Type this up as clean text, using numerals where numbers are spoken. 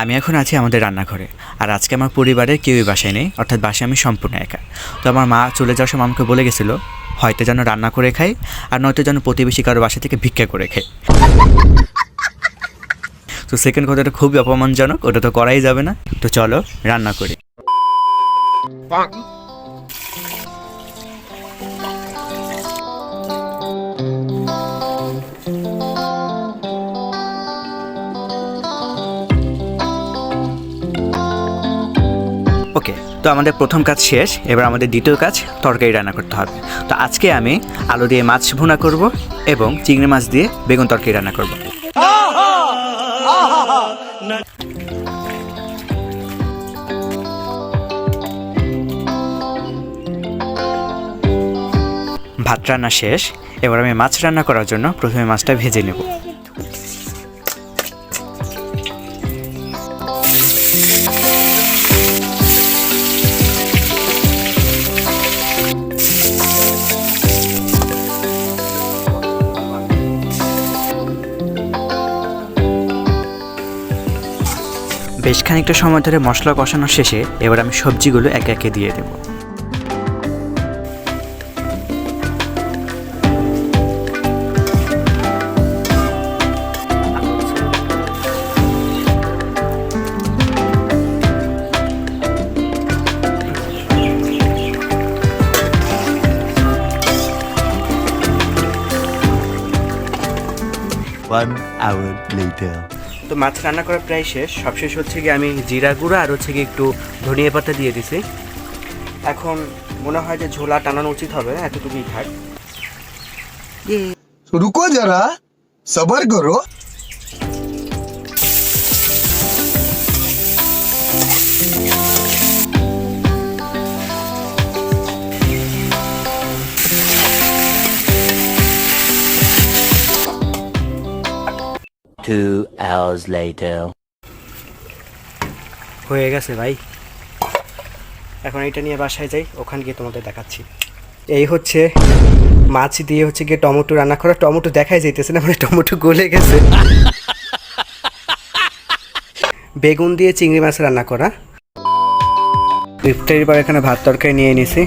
আমি এখন আছি আমাদের রান্নাঘরে। আর আজকে আমার পরিবারের কেউই বাসায় নেই, অর্থাৎ বাসায় আমি সম্পূর্ণ একা। তো আমার মা চলে যাওয়ার সময় আমাকে বলে গেছিলো হয়তো যেন রান্না করে খাই, আর নয়তো যেন প্রতিবেশী কারো বাসা থেকে ভিক্ষা করে খাই। তো সেকেন্ড কথাটা খুবই অপমানজনক, ওটা তো করাই যাবে না। তো চলো রান্না করি। ওকে, তো আমাদের প্রথম কাজ শেষ। এবার আমাদের দ্বিতীয় কাজ তরকারি রান্না করতে হবে। তো আজকে আমি আলু দিয়ে মাছ ভুনা করব এবং চিংড়ি মাছ দিয়ে বেগুন তরকারি রান্না করব। ভাত রান্না শেষ। এবার আমি মাছ রান্না করার জন্য প্রথমে মাছটা ভেজে নেব। বেশ খানিকটা সময় ধরে মশলা কষানো শেষে এবার আমি সবজিগুলো একে একে দিয়ে দেব। One hour later. তো মাছ রান্না করা প্রায় শেষ। সবশেষ হচ্ছে গিয়ে আমি জিরা গুঁড়া আর হচ্ছে গিয়ে একটু ধনিয়া পাতা দিয়ে দিছি। এখন মনে হয় যে ঝোলা টানানো উচিত হবে, এতটুকুই থাক। रुको जरा सबर करो। Two hours later. হয়ে গেছে ভাই। এখন এটা নিয়ে বাসায় যাই, ওখানে গিয়ে তোমাদের দেখাচ্ছি। এই হচ্ছে মাছ দিয়ে হচ্ছে গিয়ে টমেটো রান্না করা। টমেটো দেখাই যাইতেছে না, মানে টমেটো গলে গেছে। বেগুন দিয়ে চিংড়ি মাছ রান্না করা। ইফতারির পর এখানে ভাত তরকারি নিয়ে নিছি।